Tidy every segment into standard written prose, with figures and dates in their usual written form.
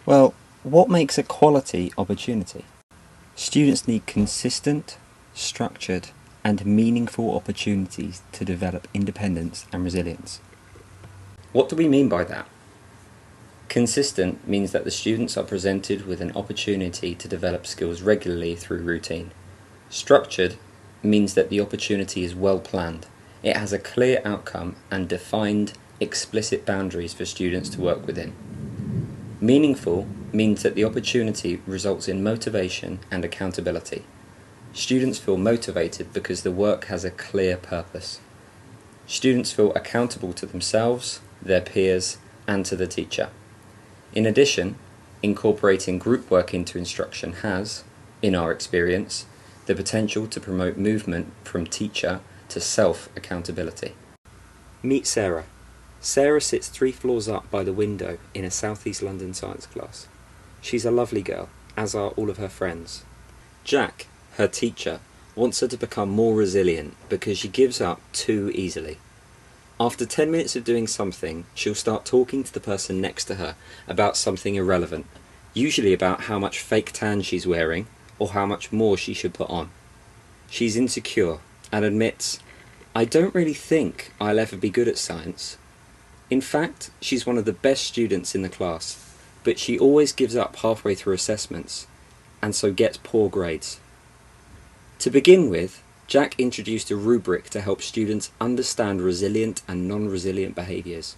Well, what makes a quality opportunity? Students need consistent, structured, and meaningful opportunities to develop independence and resilience. What do we mean by that? Consistent means that the students are presented with an opportunity to develop skills regularly through routine. Structured means that the opportunity is well planned. It has a clear outcome and defined, explicit boundaries for students to work within. Meaningful means that the opportunity results in motivation and accountability. Students feel motivated because the work has a clear purpose. Students feel accountable to themselves, their peers, and to the teacher. In addition, incorporating group work into instruction has, in our experience, the potential to promote movement from teacher to self-accountability. Meet Sarah. Sarah sits 3 floors up by the window in a South East London science class. She's a lovely girl, as are all of her friends. Jack, her teacher, wants her to become more resilient because she gives up too easily. After 10 minutes of doing something, she'll start talking to the person next to her about something irrelevant, usually about how much fake tan she's wearing or how much more she should put on. She's insecure and admits, "I don't really think I'll ever be good at science." In fact, she's one of the best students in the class, but she always gives up halfway through assessments, and so gets poor grades. To begin with, Jack introduced a rubric to help students understand resilient and non-resilient behaviours.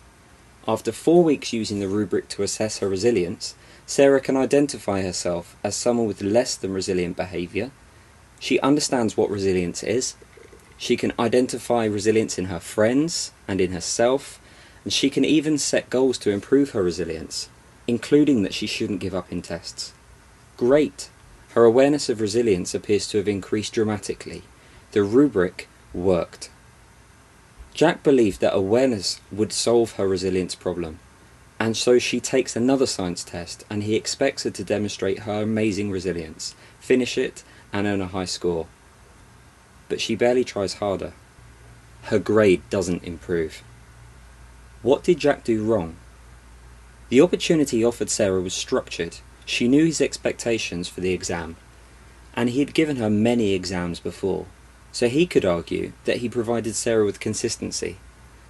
After 4 weeks using the rubric to assess her resilience, Sarah can identify herself as someone with less than resilient behaviour. She understands what resilience is. She can identify resilience in her friends and in herself, and she can even set goals to improve her resilience, including that she shouldn't give up in tests. Great! Her awareness of resilience appears to have increased dramatically. The rubric worked. Jack believed that awareness would solve her resilience problem, and so she takes another science test and he expects her to demonstrate her amazing resilience, finish it, and earn a high score. But she barely tries harder. Her grade doesn't improve. What did Jack do wrong? The opportunity offered Sarah was structured. She knew his expectations for the exam, and he had given her many exams before, so he could argue that he provided Sarah with consistency,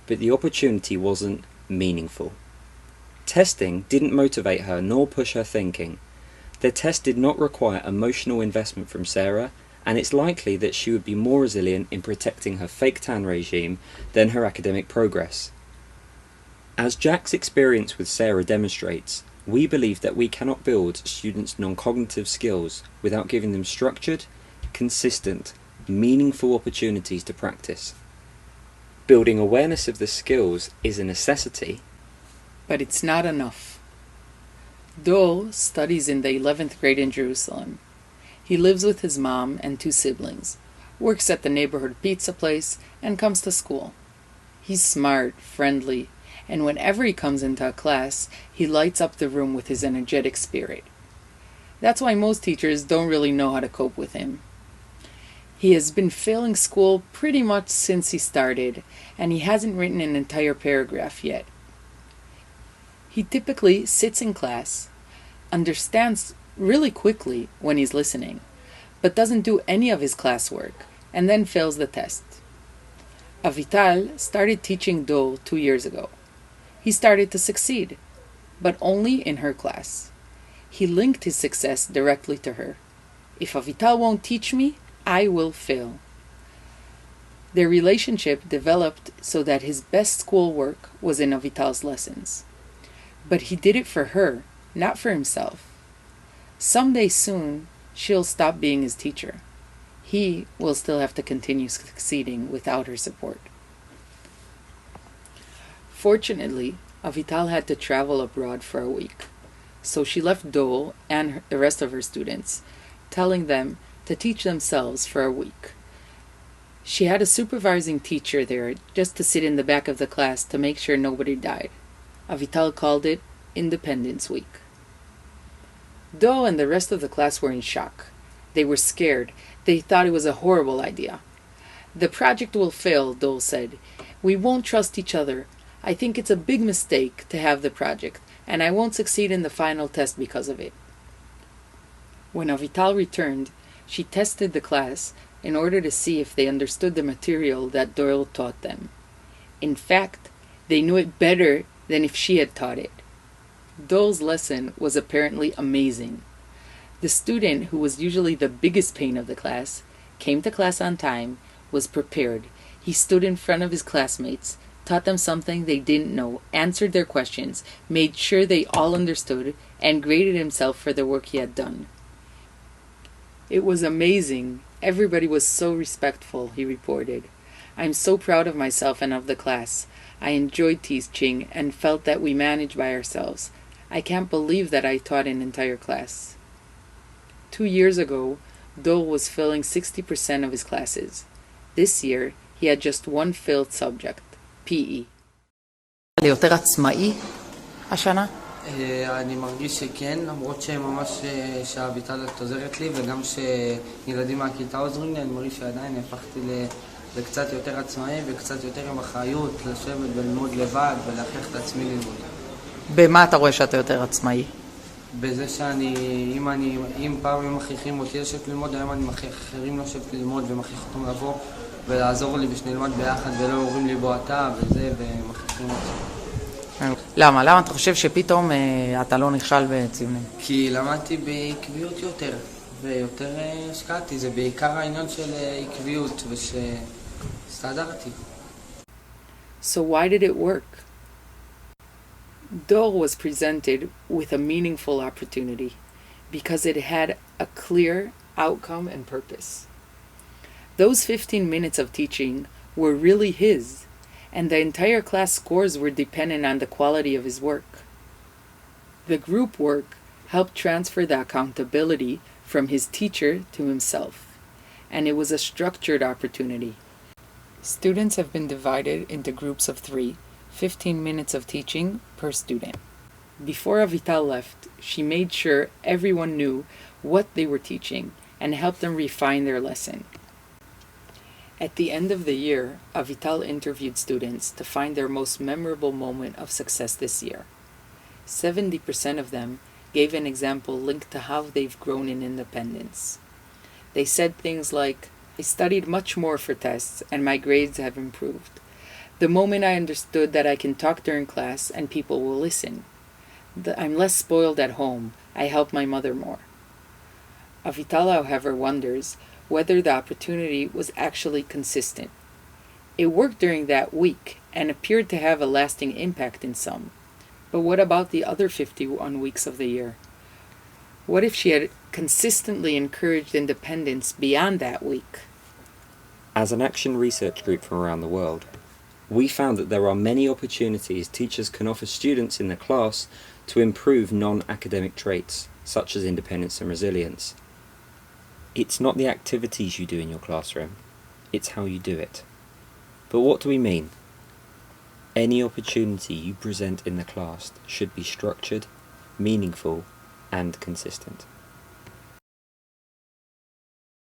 but the opportunity wasn't meaningful. Testing didn't motivate her nor push her thinking. The test did not require emotional investment from Sarah, and it's likely that she would be more resilient in protecting her fake tan regime than her academic progress. As Jack's experience with Sarah demonstrates, we believe that we cannot build students' non-cognitive skills without giving them structured, consistent, meaningful opportunities to practice. Building awareness of the skills is a necessity, but it's not enough. Dole studies in the 11th grade in Jerusalem. He lives with his mom and 2 siblings, works at the neighborhood pizza place, and comes to school. He's smart, friendly, and whenever he comes into a class, he lights up the room with his energetic spirit. That's why most teachers don't really know how to cope with him. He has been failing school pretty much since he started, and he hasn't written an entire paragraph yet. He typically sits in class, understands really quickly when he's listening, but doesn't do any of his classwork, and then fails the test. Avital started teaching Dole 2 years ago. He started to succeed, but only in her class. He linked his success directly to her. If Avital won't teach me, I will fail. Their relationship developed so that his best schoolwork was in Avital's lessons. But he did it for her, not for himself. Someday soon, she'll stop being his teacher. He will still have to continue succeeding without her support. Fortunately, Avital had to travel abroad for a week, so she left Dole and the rest of her students, telling them to teach themselves for a week. She had a supervising teacher there just to sit in the back of the class to make sure nobody died. Avital called it Independence Week. Dole and the rest of the class were in shock. They were scared. They thought it was a horrible idea. "The project will fail," Dole said. "We won't trust each other. I think it's a big mistake to have the project. and I won't succeed in the final test because of it. When Avital returned, she tested the class in order to see if they understood the material that Doyle taught them. In fact, they knew it better than if she had taught it. Doyle's lesson was apparently amazing. The student, who was usually the biggest pain of the class, came to class on time, was prepared. He stood in front of his classmates, taught them something they didn't know, answered their questions, made sure they all understood, and graded himself for the work he had done. It was amazing. Everybody was so respectful, he reported. I'm so proud of myself and of the class. I enjoyed teaching and felt that we managed by ourselves. I can't believe that I taught an entire class. 2 years ago, Doyle was filling 60% of his classes. This year, he had just one filled subject, PE. ליותר עצמאי השנה? אני מרגיש שכן, למרות שממש שאביטל עוזרת לי וגם שילדים מהכיתה עוזרים לי, אני מרגיש שעדיין הפכתי לקצת יותר עצמאי וקצת יותר עם אחריות, לשבת וללמוד לבד ולהכריח את עצמי ללמוד. במה אתה רואה שאתה יותר עצמאי? בזה אם פעם הם מכריחים אותי לשבת ללמוד, היום אני מכריח אחרים לשבת ללמוד ומכריח אותם לבוא ולעזור לי ושנלמד ביחד ולא אומרים לי בוא אתה וזה ומכריחים אותי. למה? למה אתה חושב שפתאום אתה לא נכשל בציונים? כי למדתי בעקביות יותר ויותר השקעתי, זה בעיקר העניין של עקביות ושהסתדרתי. So why did it work? Doyle was presented with a meaningful opportunity because it had a clear outcome and purpose. Those 15 minutes of teaching were really his, and the entire class scores were dependent on the quality of his work. The group work helped transfer the accountability from his teacher to himself, and it was a structured opportunity. Students have been divided into groups of 3, 15 minutes of teaching per student. Before Avital left, she made sure everyone knew what they were teaching and helped them refine their lesson. At the end of the year, Avital interviewed students to find their most memorable moment of success this year. 70% of them gave an example linked to how they've grown in independence. They said things like, I studied much more for tests and my grades have improved. The moment I understood that I can talk during class and people will listen. I'm less spoiled at home. I help my mother more. Avital, however, wonders whether the opportunity was actually consistent. It worked during that week and appeared to have a lasting impact in some. But what about the other 51 weeks of the year? What if she had consistently encouraged independence beyond that week? As an action research group from around the world, we found that there are many opportunities teachers can offer students in the class to improve non-academic traits, such as independence and resilience. It's not the activities you do in your classroom, it's how you do it. But what do we mean? Any opportunity you present in the class should be structured, meaningful, and consistent.